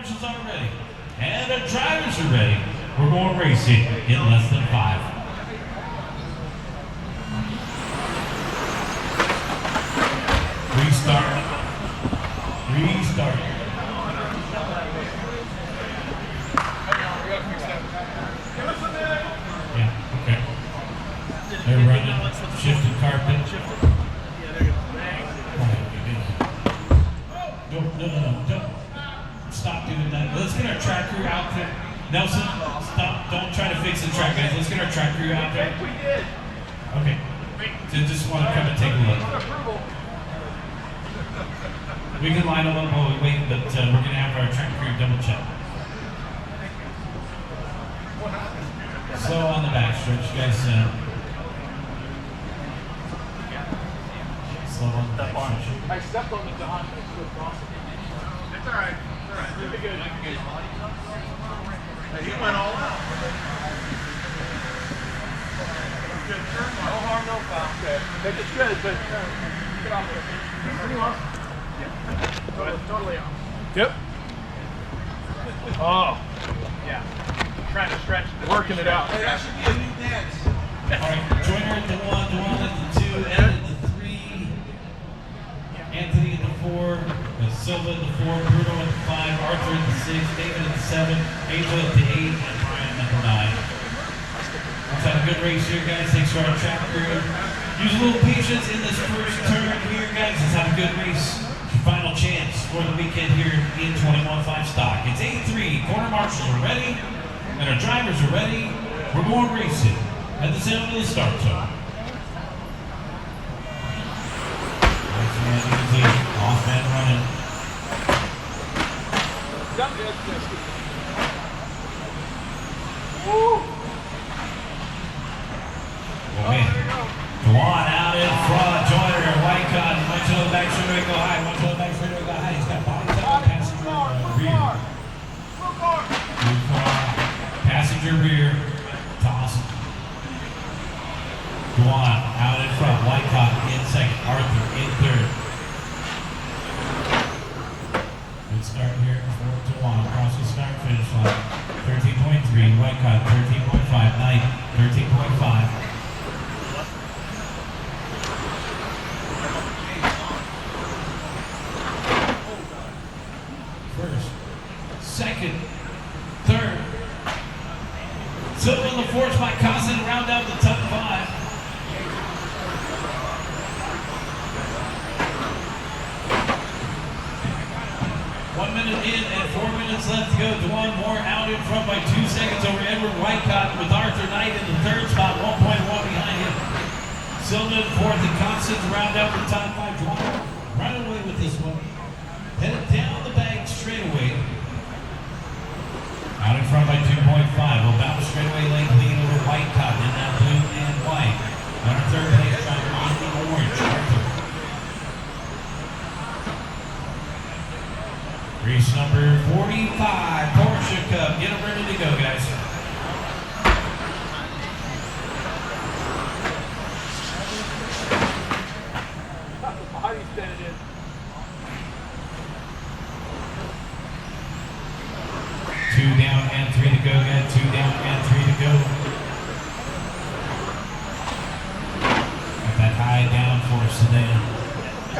marshals are ready. And the drivers are ready. We're going racing in less than 5. Restart. Yeah, okay. They're running shifted carpet. Don't stop doing that. Let's get our track crew out there. Nelson, stop. Don't try to fix the track, guys. Let's get our track crew out there. Okay. So just want to come and take a look. We can line them up while we wait, but we're going to have our track crew double check. Slow on the back stretch, guys. Slow on the back stretch. I stepped on the Don. It's alright. You'll be good. He went all out. Good turn. No harm, no foul. Okay. Make it good, but get off there. Pretty well. Yeah. Totally off. Yep. Oh. Yeah. Trying to stretch. Working it out. Hey, that should be a new dance. Alright, Joyner at the 1, Dewan at the 2, Ed at the 3, Anthony at the 4, Silva at the 4, Bruno at the 5, Arthur at the 6, David at the 7, Angel at the 8, and Brian at the 9. Let's have a good race here, guys. Thanks for our track crew. Use a little patience in this first turn here, guys. Let's have a good race. Your final chance for the weekend here in 21.5 stock. It's 8-3. Corner marshals are ready, and our drivers are ready. We're going racing at the sound of the start zone. Nice man, easy. Off man running. Woo! Oh, man. Dewan out in front. Joyner, white cotton. One to the back straightaway, go high. One to the back straightaway, go high. He's got body top, passenger rear. Blue car, passenger rear. Toss. Dewan out in front. White cotton in second. Arthur in third. Good start here for Dewan across the start finish line. 13.3. White cotton 13.5. Knight 13.5. First, second, third. Silva in the fourth by Cousin, round out the top 5. One minute in and 4 minutes left to go. Dewan Moore out in front by 2 seconds over Edward Whitecott with Arthur Knight in the third spot, 1.1 behind him. Silva in fourth and Constance round out the top 5. Dewan right away with this one. Headed down the bank straightaway. Out in front by 2.5. Obama straightaway lane lead over Whitecott in that blue and white. On our third place, driver in the orange, Arthur. Race number 45, Porsche Cup. Get them ready to go, guys. Body's bending in. 2 down and 3 to go, guys. 2 down and 3 to go. Got that high down force today.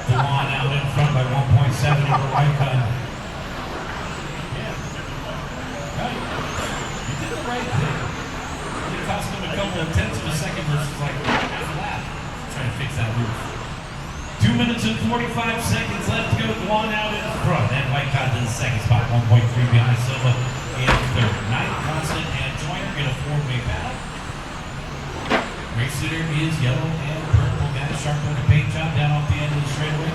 Dewan out in front by 1.7 over Whitecott. Yeah. Right. You did the right thing. It cost him a couple of tenths of a second versus like half a lap. Trying to fix that roof. 2 minutes and 45 seconds left to go. Dewan out in front. And Whitecott in the second spot. 1.3 behind Silva in third. Knight, Constant, and Joyner in a 4-way battle. Race leader is yellow and purple. Guys, sharp on the paint job down off the end of the straightaway.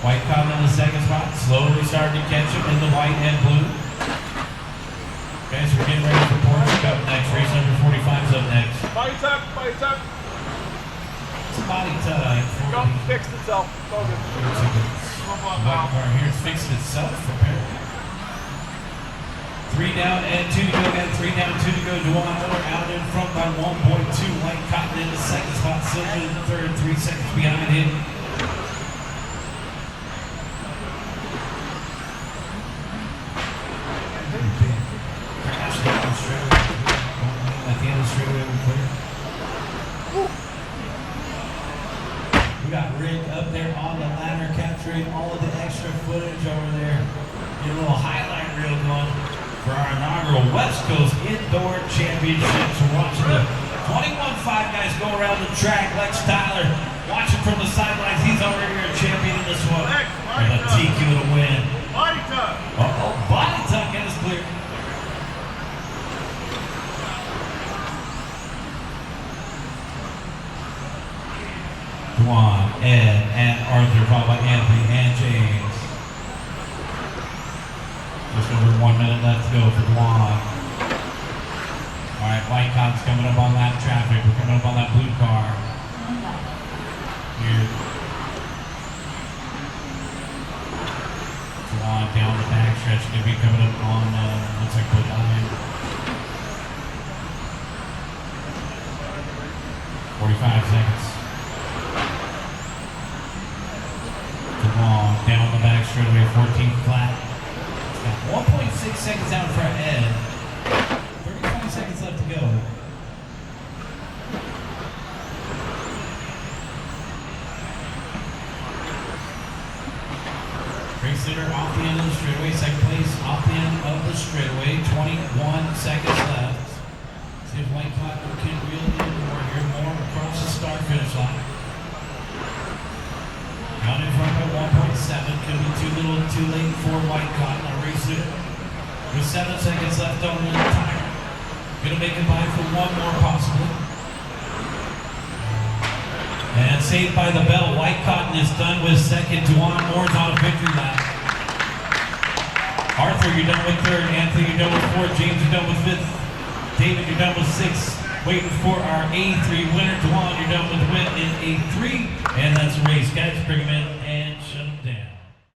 Whitecott in the second spot. Slowly starting to catch him in the white and blue. Guys, we're getting ready for Porsche Cup next. Race number 45 is up next. Body tuck, body tuck. It's a body tug. Go, fixed itself. It's all good. The white car here is fixing itself, apparently. 3 down and 2 to go. Got 3 down, 2 to go. Dewan Moore out in front by 1.2. White Cotton in the second spot. Silva in the third, 3 seconds behind him. capturing all of the extra footage over there. Get a little highlight reel going for our inaugural West Coast Indoor Championships. We're watching the 21-5 guys go around the track. Lex Tyler watching from the sidelines. He's already our champion in this one. And a TQ to win. Body tuck. Uh-oh, body tuck, and it's clear. Juan, Ed, and Arthur, followed by Anthony and James. Just over 1 minute left to go for Juan. All right, Whitecop's coming up on that traffic. We're coming up on that blue car. Here. Juan down the backstretch. Going to be coming up on, looks like the line. 45 seconds. Long down the back straightaway, 14 flat. It's got 1.6 seconds out for Ed. 35 seconds left to go. Race leader off the end of the straightaway, second place off the end of the straightaway, 21 seconds left. See if White Cotton can reel in more here, more across the start finish line. Out in front by 1.7, could be too late for White Cotton, our race leader. With 7 seconds left on the timer. Gonna make it by for one more possibly. And saved by the bell, White Cotton is done with second. Juwan Moore's on a victory lap. Arthur, you're done with third. Anthony, you're done with fourth. James, you're done with fifth. David, you're done with sixth. Waiting for our A3 winner. Juwan, you're done with the win in A3. And that's the race. Guys, bring him in and shut him